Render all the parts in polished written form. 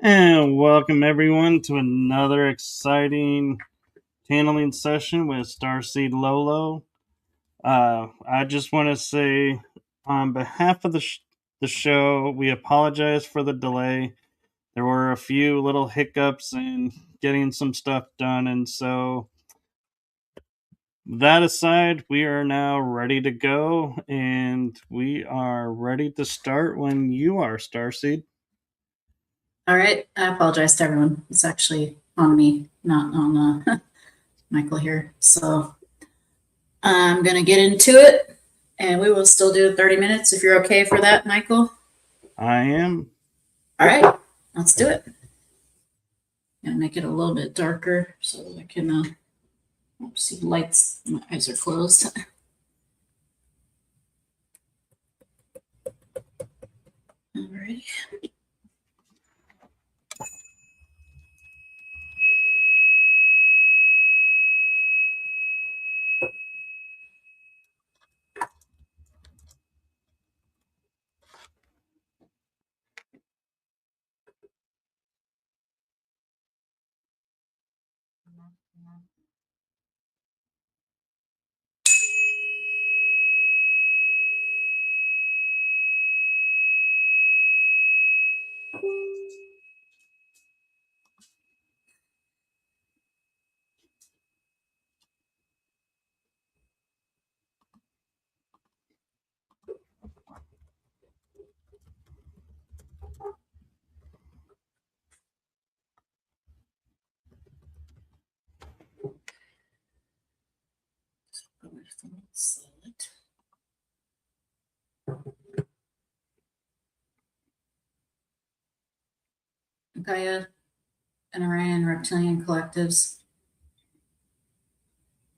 And welcome everyone to another exciting channeling session with Starseed Lolo. I just want to say, on behalf of the show, we apologize for the delay. There were a few little hiccups in getting some stuff done, and so that aside, we are now ready to go, and we are ready to start when you are, Starseed. All right. I apologize to everyone. It's actually on me, not on Michael here. So I'm going to get into it and we will still do 30 minutes if you're okay for that, Michael. I am. All right. Let's do it. I'm going to make it a little bit darker so that I can see lights. My eyes are closed. All right. Gaia and Orion reptilian collectives,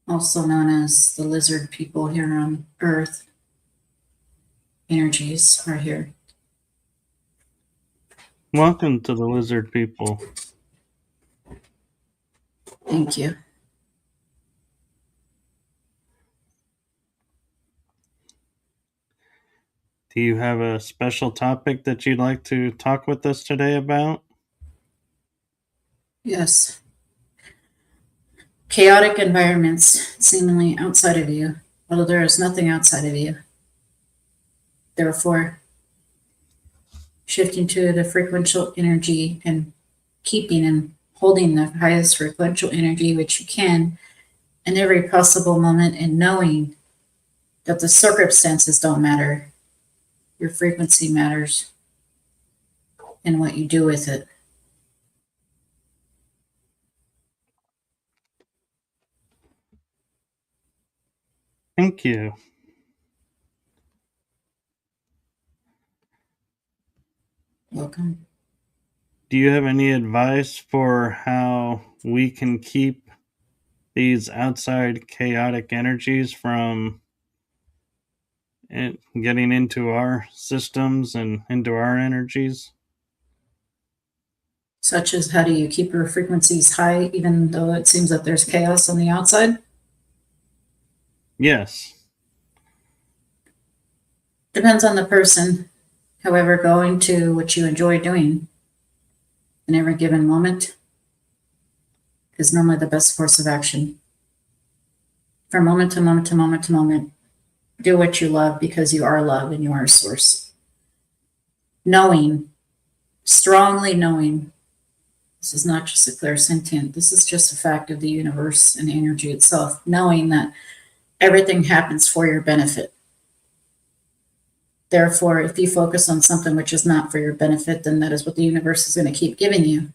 also known as the lizard people here on Earth, energies are here. Welcome to the lizard people. Thank you. Do you have a special topic that you'd like to talk with us today about? Yes. Chaotic environments seemingly outside of you, although there is nothing outside of you. Therefore, shifting to the frequential energy and keeping and holding the highest frequential energy which you can in every possible moment, and knowing that the circumstances don't matter. Your frequency matters and what you do with it. Thank you. Welcome. Do you have any advice for how we can keep these outside chaotic energies from getting into our systems and into our energies? Such as, how do you keep your frequencies high even though it seems that there's chaos on the outside? Yes. Depends on the person. However, going to what you enjoy doing in every given moment is normally the best course of action. From moment to moment to moment to moment, do what you love because you are love and you are a source. Knowing, strongly knowing, this is not just a clairsentient, this is just a fact of the universe and energy itself, knowing that everything happens for your benefit. Therefore, if you focus on something which is not for your benefit, then that is what the universe is going to keep giving you.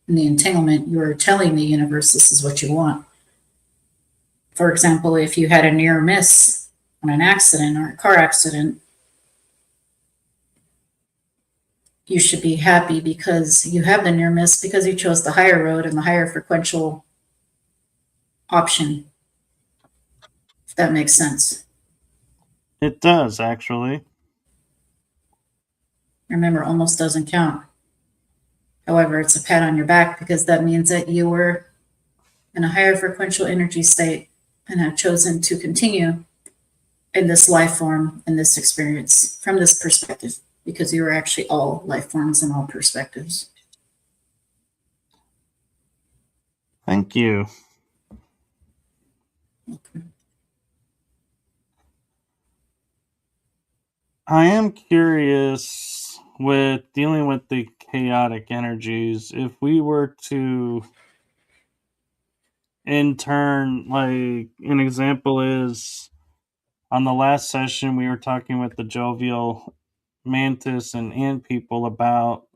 In the entanglement, you are telling the universe this is what you want. For example, if you had a near miss on an accident or a car accident, you should be happy because you have the near miss because you chose the higher road and the higher frequential option. If that makes sense. It does, actually. Remember, almost doesn't count. However, it's a pat on your back because that means that you were in a higher frequential energy state and have chosen to continue in this life form, in this experience, from this perspective, because you are actually all life forms and all perspectives. Thank you. I am curious with dealing with the chaotic energies, if we were to, in turn, like an example is on the last session, we were talking with the jovial mantis and ant people about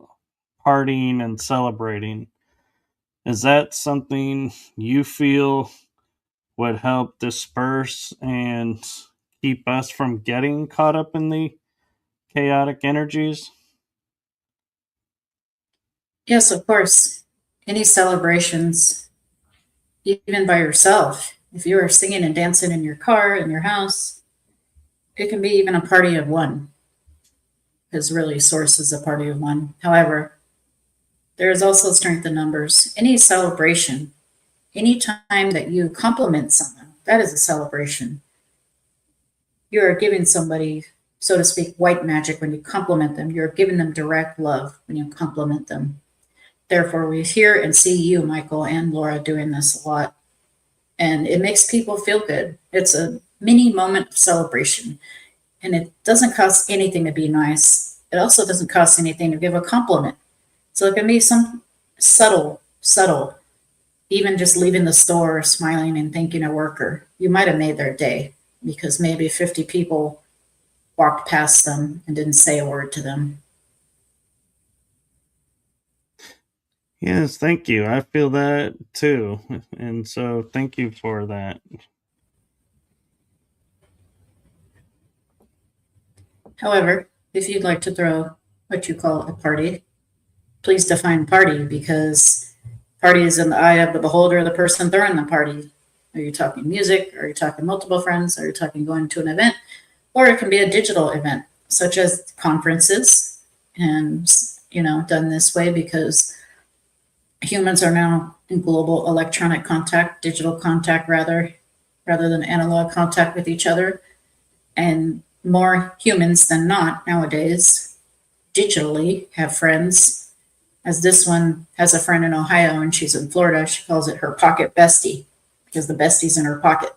partying and celebrating. Is that something you feel would help disperse and keep us from getting caught up in the chaotic energies? Yes, of course. Any celebrations, even by yourself, if you are singing and dancing in your car, in your house, it can be even a party of one, because really source is a party of one. However, there is also strength in numbers. Any celebration, any time that you compliment someone, that is a celebration. You are giving somebody, so to speak, white magic when you compliment them. You're giving them direct love when you compliment them. Therefore, we hear and see you, Michael and Laura, doing this a lot. And it makes people feel good. It's a mini moment of celebration. And it doesn't cost anything to be nice. It also doesn't cost anything to give a compliment. So it can be some subtle, even just leaving the store, smiling and thanking a worker. You might have made their day because maybe 50 people walked past them and didn't say a word to them. Yes, thank you. I feel that too. And so thank you for that. However, if you'd like to throw what you call a party, please define party, because party is in the eye of the beholder, the person throwing the party. Are you talking music? Are you talking multiple friends? Are you talking going to an event? Or it can be a digital event, such as conferences, and done this way because humans are now in global electronic contact, digital contact rather than analog contact with each other. And more humans than not nowadays digitally have friends. As this one has a friend in Ohio and she's in Florida, she calls it her pocket bestie because the bestie's in her pocket.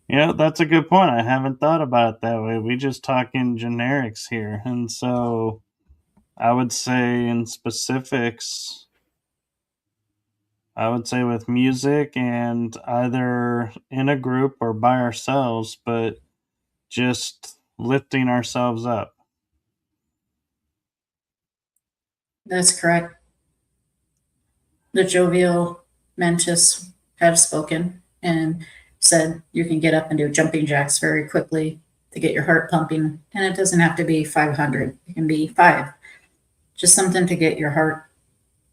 Yeah, that's a good point. I haven't thought about it that way. We just talk in generics here. And so I would say in specifics, I would say with music and either in a group or by ourselves, but just lifting ourselves up. That's correct. The jovial mantis have spoken and said you can get up and do jumping jacks very quickly to get your heart pumping. And it doesn't have to be 500, it can be five. Just something to get your heart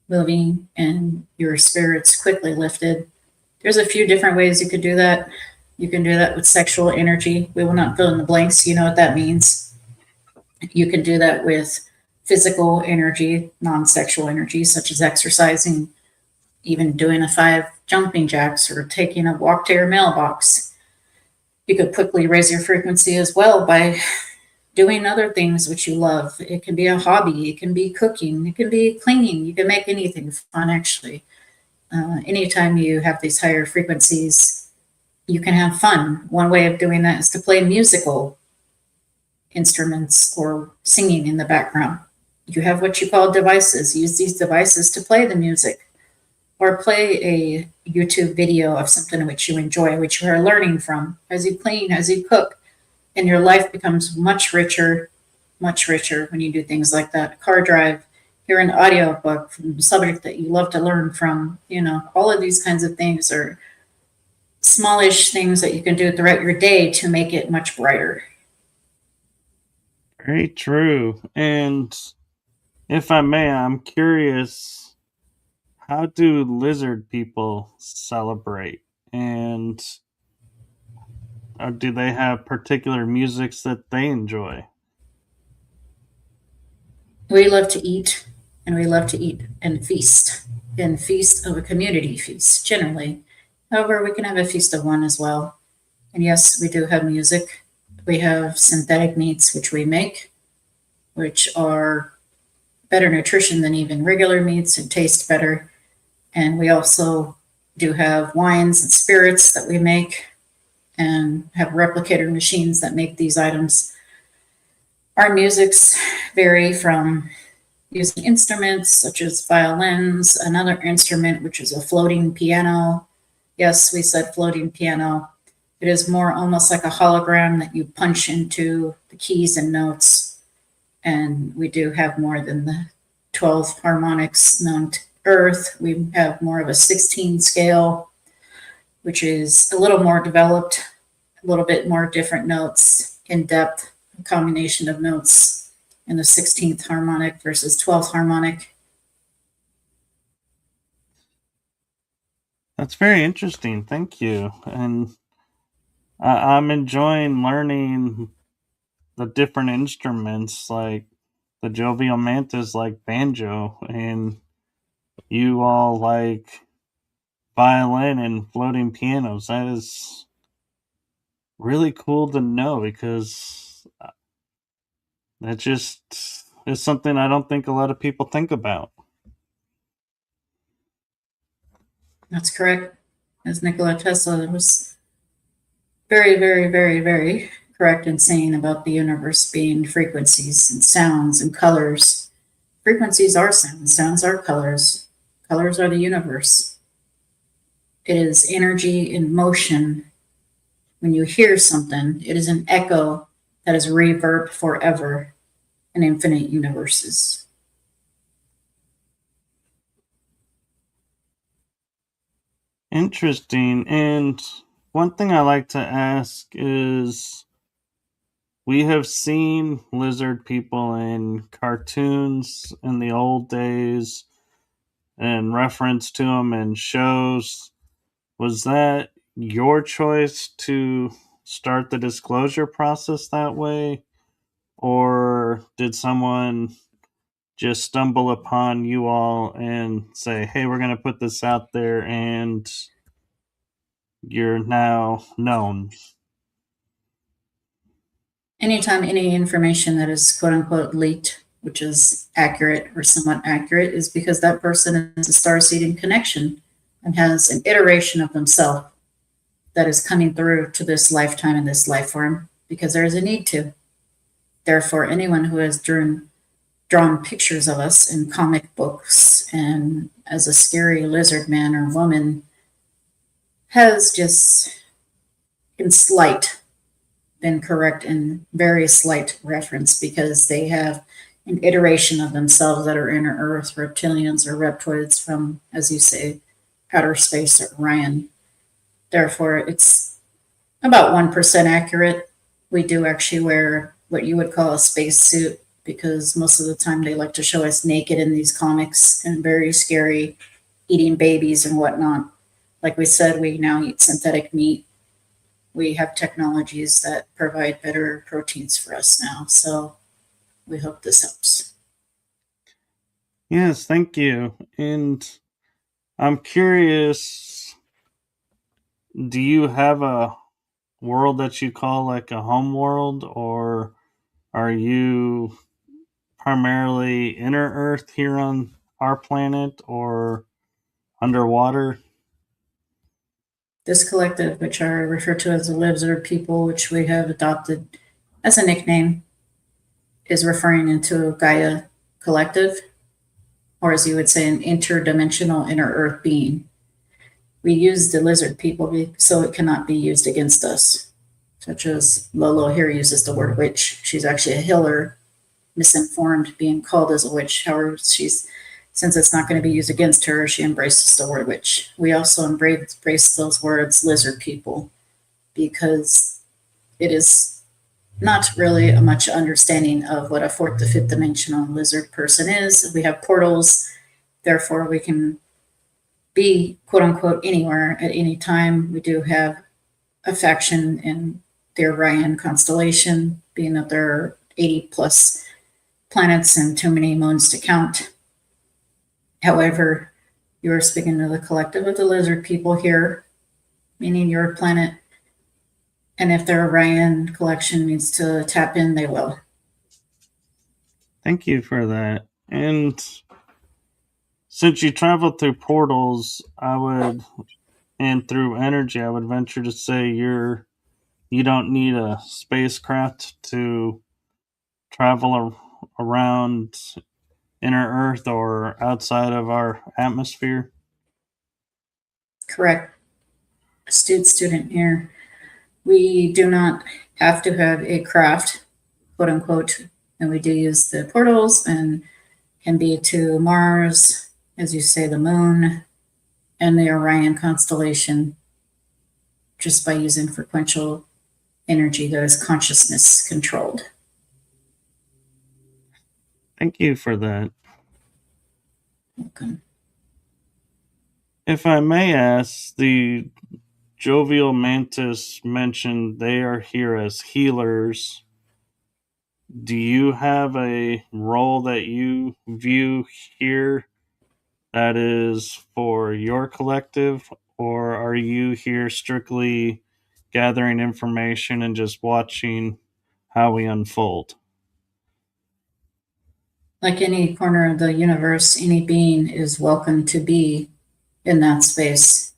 moving and your spirits quickly lifted. There's a few different ways you could do that. You can do that with sexual energy. We will not fill in the blanks. You know what that means. You can do that with physical energy, non sexual energy, such as exercising, even doing a 5 jumping jacks or taking a walk to your mailbox. You could quickly raise your frequency as well by doing other things which you love. It can be a hobby, it can be cooking, it can be cleaning, you can make anything fun actually. Anytime you have these higher frequencies, you can have fun. One way of doing that is to play musical instruments or singing in the background. You have what you call devices. Use these devices to play the music or play a YouTube video of something which you enjoy, which you are learning from as you clean, as you cook. And your life becomes much richer when you do things like that. Car drive, hear an audiobook from a subject that you love to learn from. All of these kinds of things are smallish things that you can do throughout your day to make it much brighter. Very true. And if I may, I'm curious, how do lizard people celebrate? And do they have particular musics that they enjoy? We love to eat, and we love to eat and feast of a community feast generally. However, we can have a feast of one as well. And yes, we do have music. We have synthetic meats, which we make, which are better nutrition than even regular meats and taste better. And we also do have wines and spirits that we make and have replicator machines that make these items. Our musics vary from using instruments such as violins, another instrument which is a floating piano. Yes, we said floating piano. It is more almost like a hologram that you punch into the keys and notes. And we do have more than the 12 harmonics known to Earth. We have more of a 16 scale, which is a little more developed, a little bit more different notes, in depth, a combination of notes in the 16th harmonic versus 12th harmonic. That's very interesting. Thank you. And I'm enjoying learning the different instruments, like the jovial mantis, like banjo, and you all like violin and floating pianos. That is really cool to know because that just is something I don't think a lot of people think about. That's correct. As Nikola Tesla was very, very, very, very correct in saying about the universe being frequencies and sounds and colors. Frequencies are sounds, sounds are colors, colors are the universe. It is energy in motion. When you hear something, it is an echo that is reverb forever in infinite universes. Interesting. And one thing I like to ask is we have seen lizard people in cartoons in the old days and reference to them in shows. Was that your choice to start the disclosure process that way? Or did someone just stumble upon you all and say, hey, we're going to put this out there and you're now known? Anytime any information that is quote unquote leaked, which is accurate or somewhat accurate, is because that person is a starseed in connection and has an iteration of themselves that is coming through to this lifetime in this life form because there is a need to. Therefore, anyone who has drawn pictures of us in comic books and as a scary lizard man or woman has just in slight been correct in very slight reference because they have an iteration of themselves that are inner earth reptilians or reptoids from, as you say, outer space or Orion. Therefore, it's about 1% accurate. We do actually wear what you would call a space suit because most of the time they like to show us naked in these comics and very scary, eating babies and whatnot. Like we said, we now eat synthetic meat. We have technologies that provide better proteins for us now. So we hope this helps. Yes, thank you. And I'm curious, do you have a world that you call like a home world, or are you primarily inner Earth here on our planet or underwater? This collective, which are referred to as the lizard people, which we have adopted as a nickname, is referring into Gaia collective, or as you would say, an interdimensional inner earth being. We use the lizard people so it cannot be used against us, such as Lolo here uses the word witch. She's actually a healer, misinformed, being called as a witch. However, since it's not going to be used against her, she embraces the word witch. We also embrace those words lizard people because it is not really a much understanding of what a fourth to fifth dimensional lizard person is. We have portals, therefore we can be quote unquote anywhere at any time. We do have a faction in the Orion constellation, being that there are 80 plus planets and too many moons to count. However, you are speaking to the collective of the lizard people here, meaning your planet. And if their Orion collection needs to tap in, they will. Thank you for that. And since you travel through portals, and through energy, I would venture to say you don't need a spacecraft to travel around inner Earth or outside of our atmosphere. Correct. Astute student here. We do not have to have a craft, quote unquote, and we do use the portals and can be to Mars, as you say, the moon, and the Orion constellation just by using frequential energy that is consciousness controlled. Thank you for that. Welcome. If I may ask, the jovial mantis mentioned they are here as healers. Do you have a role that you view here that is for your collective, or are you here strictly gathering information and just watching how we unfold? Like any corner of the universe, any being is welcome to be in that space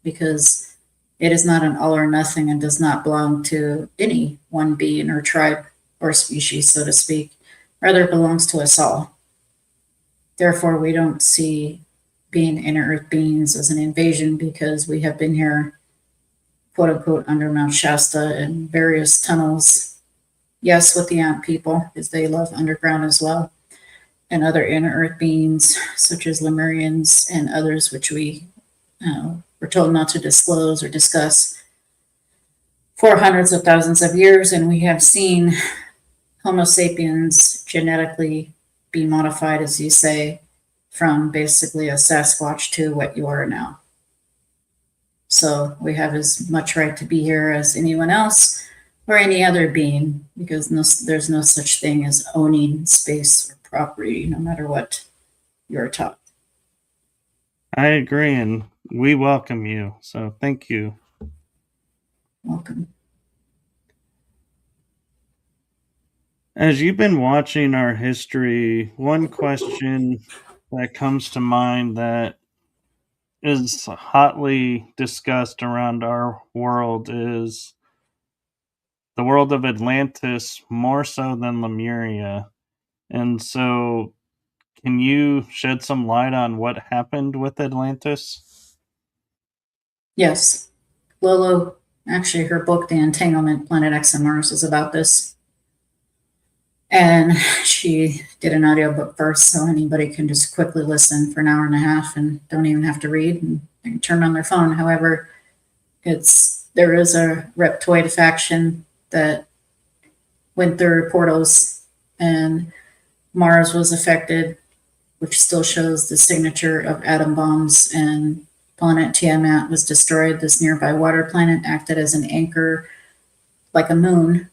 because it is not an all or nothing and does not belong to any one being or tribe or species, so to speak. Rather, it belongs to us all. Therefore, we don't see being inner earth beings as an invasion because we have been here, quote unquote, under Mount Shasta and various tunnels. Yes, with the ant people, because they love underground as well, and other inner earth beings, such as Lemurians and others, which we were told not to disclose or discuss for hundreds of thousands of years. And we have seen Homo sapiens genetically be modified, as you say, from basically a Sasquatch to what you are now. So we have as much right to be here as anyone else or any other being because there's no such thing as owning space or property, no matter what you're taught. I agree, and we welcome you. So thank you. Welcome. As you've been watching our history, one question that comes to mind that is hotly discussed around our world is the world of Atlantis more so than Lemuria. And so, can you shed some light on what happened with Atlantis? Yes. Lolo, actually, her book, The Entanglement, Planet X and Mars, is about this. And she did an audiobook first, so anybody can just quickly listen for an hour and a half and don't even have to read and they can turn on their phone. However, there is a reptoid faction that went through portals and Mars was affected, which still shows the signature of atom bombs, and planet Tiamat was destroyed. This nearby water planet acted as an anchor, like a moon,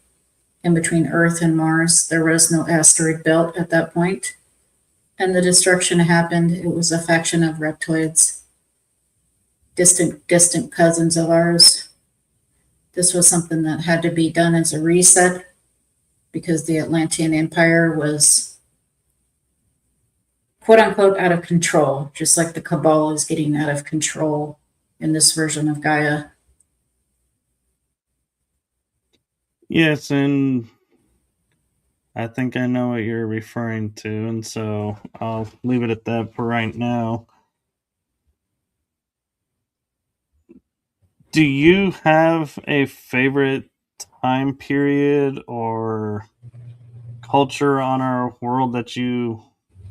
in between Earth and Mars. There was no asteroid belt at that point, and the destruction happened. It was a faction of reptoids, distant cousins of ours. This was something that had to be done as a reset because the Atlantean Empire was quote unquote out of control, just like the Cabal is getting out of control in this version of Gaia. Yes, and I think I know what you're referring to, and so I'll leave it at that for right now. Do you have a favorite time period or culture on our world that you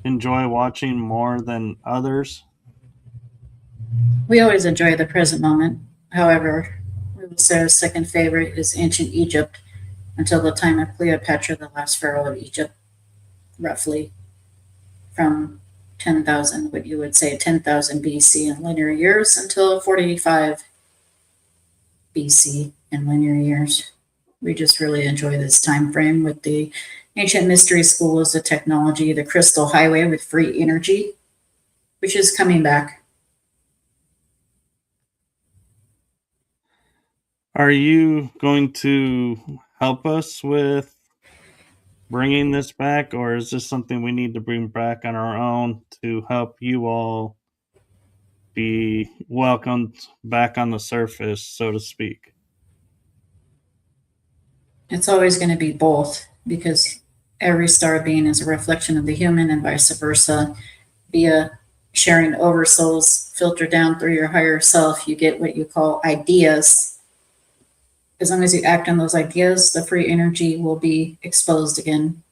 enjoy watching more than others? We always enjoy the present moment. However, we would say our second favorite is ancient Egypt until the time of Cleopatra, the last pharaoh of Egypt, roughly from 10,000, what you would say 10,000 BC in linear years until 45 BC in linear years. We just really enjoy this time frame with the ancient mystery schools, the technology, the crystal highway with free energy, which is coming back. Are you going to help us with bringing this back, or is this something we need to bring back on our own to help you all be welcomed back on the surface, so to speak? It's always going to be both because every star being is a reflection of the human and vice versa. Via sharing oversouls filter down through your higher self, you get what you call ideas. As long as you act on those ideas, the free energy will be exposed again.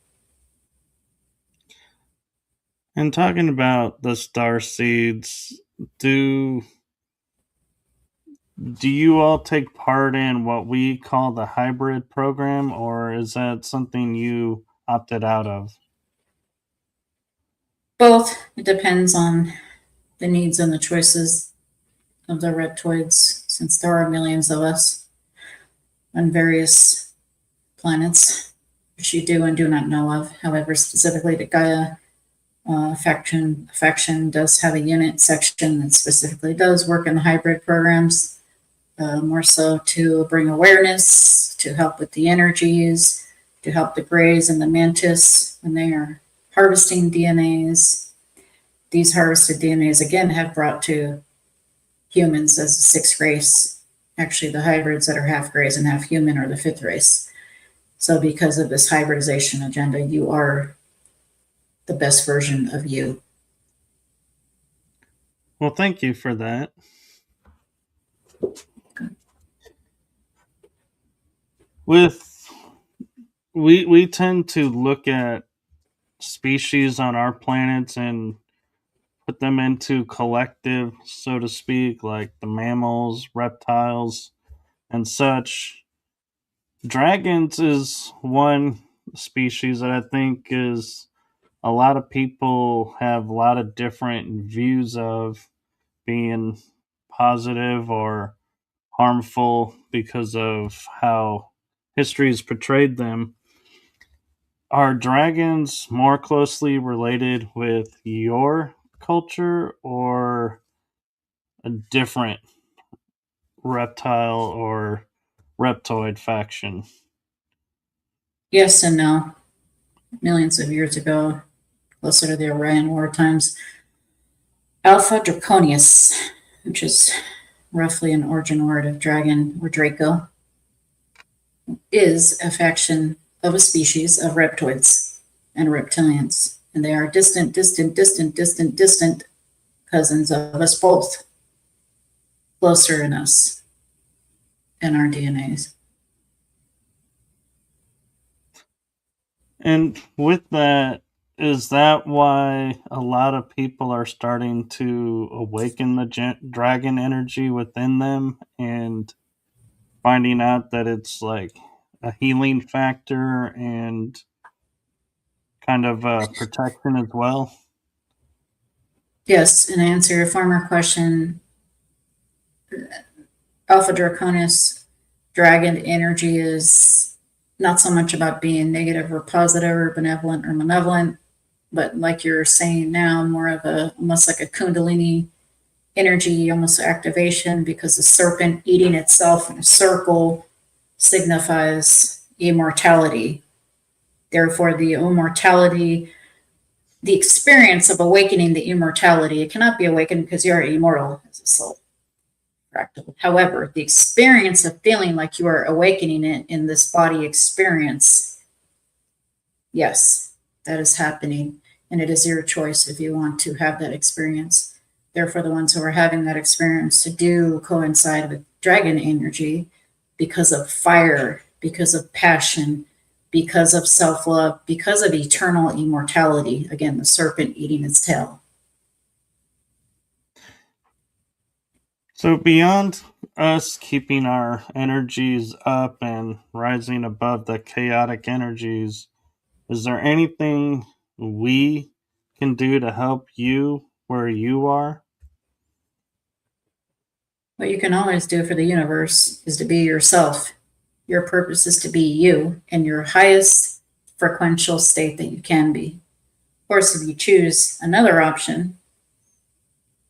And talking about the star seeds, do do you all take part in what we call the hybrid program, or is that something you opted out of? Both. It depends on the needs and the choices of the reptoids, since there are millions of us on various planets, which you do and do not know of. However, specifically the Gaia faction does have a unit section that specifically does work in the hybrid programs, more so to bring awareness, to help with the energies, to help the Greys and the Mantis when they are harvesting DNAs. These harvested DNAs, again, have brought to humans as a sixth race. Actually, the hybrids that are half Greys and half human are the fifth race. So because of this hybridization agenda, you are the best version of you. Well, thank you for that. With we tend to look at species on our planets and put them into collective, so to speak, like the mammals, reptiles, and such. Dragons is one species that I think is a lot of people have a lot of different views of being positive or harmful because of how history has portrayed them. Are dragons more closely related with your culture or a different reptile or reptoid faction? Yes and no. Millions of years ago, closer to the Orion War times, Alpha Draconius, which is roughly an origin word of dragon or Draco, is a faction of a species of reptoids and reptilians. And they are distant cousins of us both, closer in us in our DNAs. And with that, is that why a lot of people are starting to awaken the dragon energy within them and finding out that it's like a healing factor and kind of protection as well? Yes, and to answer your former question, Alpha Draconis dragon energy is not so much about being negative or positive or benevolent or malevolent, but like you're saying now, more of a almost like a Kundalini energy, almost activation, because the serpent eating itself in a circle signifies immortality. Therefore, the immortality, the experience of awakening the immortality, it cannot be awakened because you are immortal as a soul. Fractal. However, the experience of feeling like you are awakening it in this body experience, yes, that is happening. And it is your choice if you want to have that experience. Therefore, the ones who are having that experience to do coincide with dragon energy because of fire, because of passion, because of self love, because of eternal immortality. Again, the serpent eating its tail. So, beyond us keeping our energies up and rising above the chaotic energies, is there anything we can do to help you where you are? What you can always do for the universe is to be yourself. Your purpose is to be you in your highest frequential state that you can be. Of course, if you choose another option,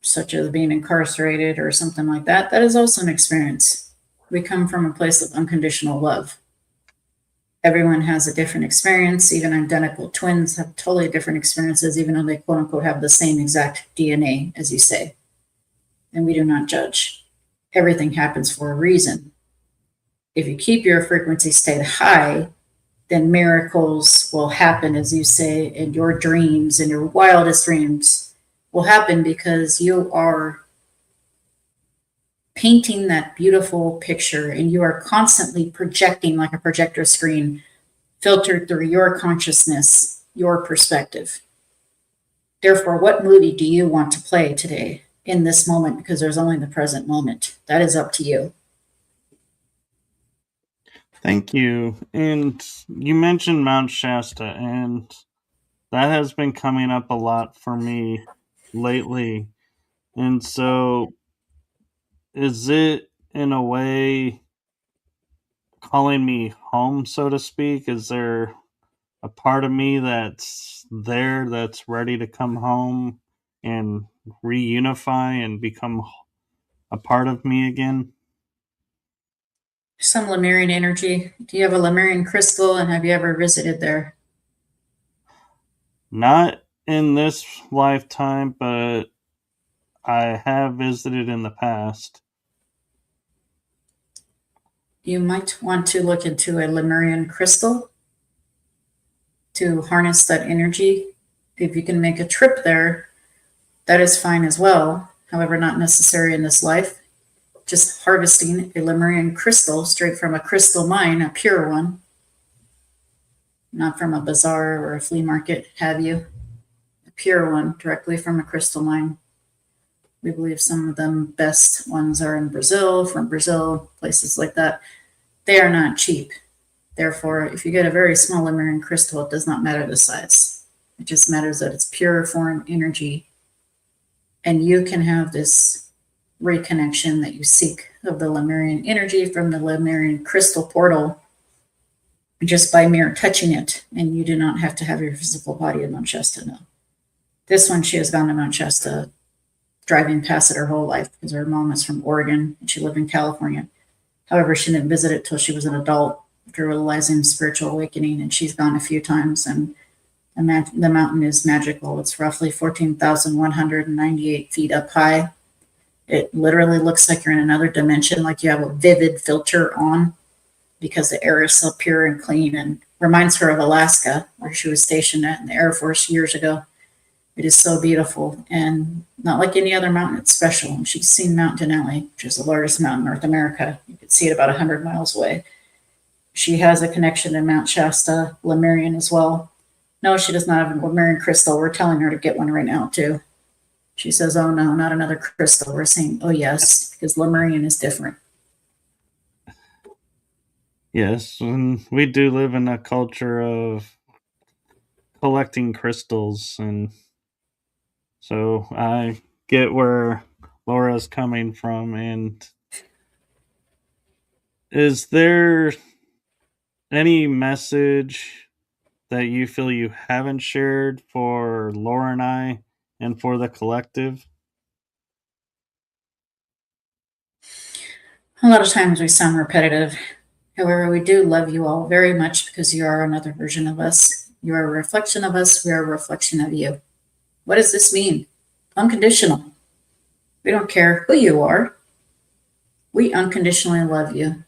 such as being incarcerated or something like that, that is also an experience. We come from a place of unconditional love. Everyone has a different experience. Even identical twins have totally different experiences, even though they quote unquote have the same exact DNA, as you say. And we do not judge. Everything happens for a reason. If you keep your frequency state high, then miracles will happen, as you say, and your dreams and your wildest dreams will happen because you are painting that beautiful picture and you are constantly projecting like a projector screen filtered through your consciousness, your perspective. Therefore, what movie do you want to play today in this moment? Because there's only the present moment. That is up to you. Thank you. And you mentioned Mount Shasta, and that has been coming up a lot for me lately. And so, is it in a way calling me home, so to speak? Is there a part of me that's there that's ready to come home and reunify and become a part of me again? Some Lemurian energy. Do you have a Lemurian crystal and have you ever visited there? Not in this lifetime, but I have visited in the past. You might want to look into a Lemurian crystal to harness that energy. If you can make a trip there, that is fine as well. However, not necessary in this life. Just harvesting a Lemurian crystal straight from a crystal mine, a pure one, not from a bazaar or a flea market, have you? A pure one directly from a crystal mine. We believe some of them best ones are in Brazil, from Brazil, places like that. They are not cheap. Therefore, if you get a very small Lemurian crystal, it does not matter the size. It just matters that it's pure foreign energy. And you can have this reconnection that you seek of the Lemurian energy from the Lemurian crystal portal just by mere touching it. And you do not have to have your physical body in Mount Shasta, no. This one, she has gone to Mount Shasta driving past it her whole life because her mom is from Oregon and she lived in California. However, she didn't visit it till she was an adult after realizing spiritual awakening, and she's gone a few times. And the mountain is magical. It's roughly 14,198 feet up high. It literally looks like you're in another dimension, like you have a vivid filter on because the air is so pure and clean and reminds her of Alaska, where she was stationed at in the Air Force years ago. It is so beautiful and not like any other mountain. It's special. And she's seen Mount Denali, which is the largest mountain in North America. You could see it about 100 miles away. She has a connection to Mount Shasta, Lemurian as well. No, she does not have a Lemurian crystal. We're telling her to get one right now, too. She says, oh, no, not another crystal. We're saying, oh, yes, because Lemurian is different. Yes, and we do live in a culture of collecting crystals, and so I get where Laura's coming from. And is there any message that you feel you haven't shared for Laura and I and for the collective? A lot of times we sound repetitive. However, we do love you all very much because you are another version of us. You are a reflection of us. We are a reflection of you. What does this mean? Unconditional. We don't care who you are. We unconditionally love you.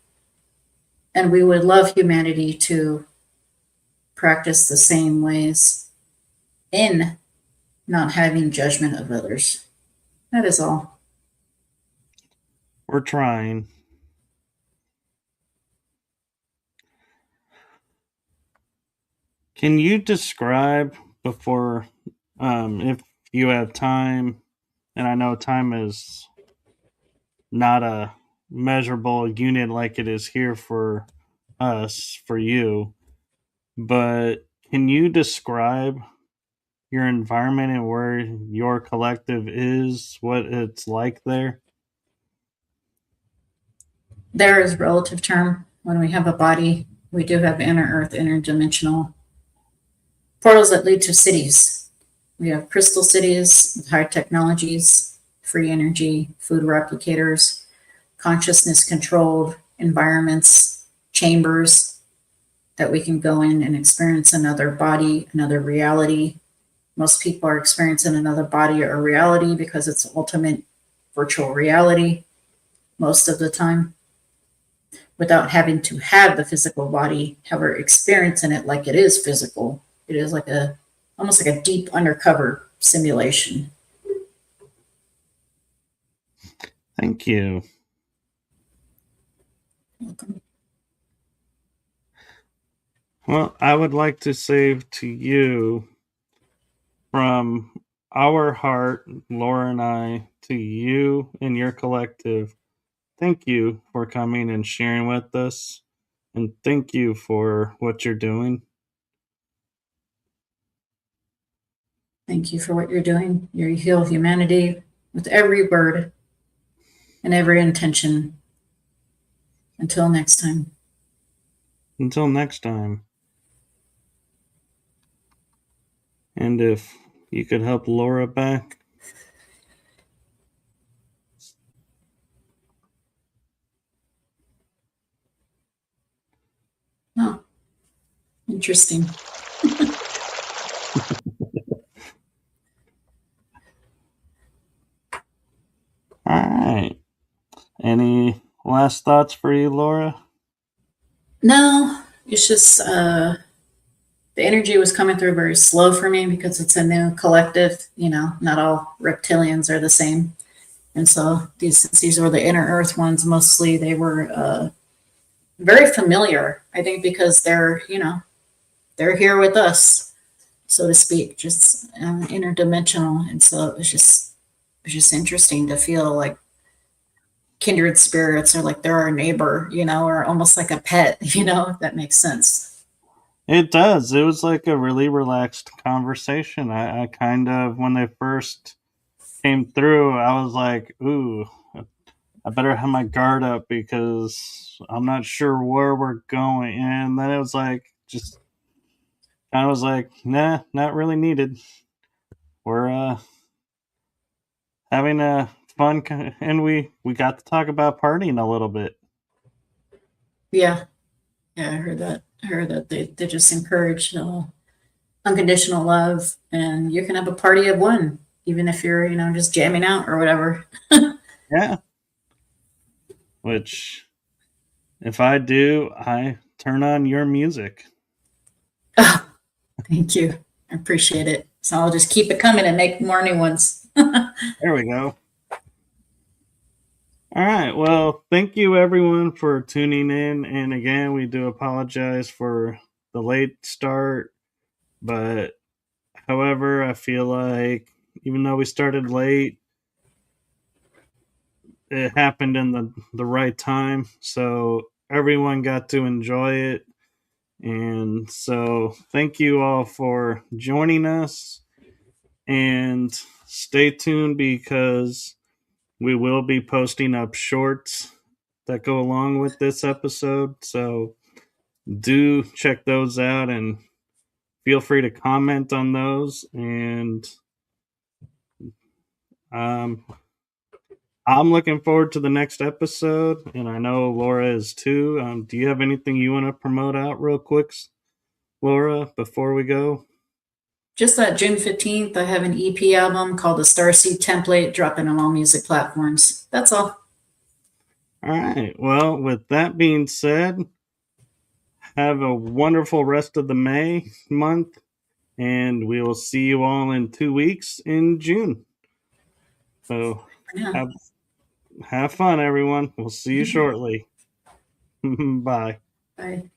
And we would love humanity to practice the same ways in not having judgment of others. That is all. We're trying. Can you describe before, if you have time, and I know time is not a measurable unit like it is here for us, for you, but can you describe your environment and where your collective is, what it's like there? There is a relative term. When we have a body, we do have inner earth, interdimensional portals that lead to cities. We have crystal cities with high technologies, free energy, food replicators, consciousness controlled environments, chambers that we can go in and experience another body, another reality. Most people are experiencing another body or reality because it's ultimate virtual reality most of the time without having to have the physical body, however, experiencing it like it is physical. It is like a almost like a deep undercover simulation. Thank you. Welcome. Well, I would like to say to you from our heart, Laura and I, to you and your collective, thank you for coming and sharing with us. And thank you for what you're doing. Thank you for what you're doing. You heal humanity with every word and every intention. Until next time. Until next time. And if you could help Laura back. Oh, interesting. All right. Any last thoughts for you, Laura? No, it's just the energy was coming through very slow for me because it's a new collective. Not all reptilians are the same. And so these were the inner earth ones mostly. They were very familiar, I think, because they're here with us, so to speak, just interdimensional. And so it was just interesting to feel like kindred spirits or like they're our neighbor, or almost like a pet, if that makes sense. It does. It was like a really relaxed conversation. I kind of, when they first came through, I was like, ooh, I better have my guard up because I'm not sure where we're going. And then it was like, just, I was like, nah, not really needed. We're having a fun, and we got to talk about partying a little bit. Yeah, yeah, I heard that they just encourage unconditional love, and you can have a party of one, even if you're just jamming out or whatever. Yeah. Which, if I do, I turn on your music. Oh, thank you, I appreciate it. So I'll just keep it coming and make more new ones. There we go. All right. Well, thank you everyone for tuning in. And again, we do apologize for the late start. But however, I feel like even though we started late, it happened in the right time. So everyone got to enjoy it. And so thank you all for joining us. And stay tuned because we will be posting up shorts that go along with this episode. So do check those out and feel free to comment on those. And um, I'm looking forward to the next episode, and I know Laura is too. Do you have anything you want to promote out real quick, Laura, before we go? Just that June 15th, I have an EP album called the Starseed Template dropping on all music platforms. That's all. All right. Well, with that being said, have a wonderful rest of the May month, and we will see you all in 2 weeks in June. So Yeah. have fun, everyone. We'll see you shortly. Bye. Bye.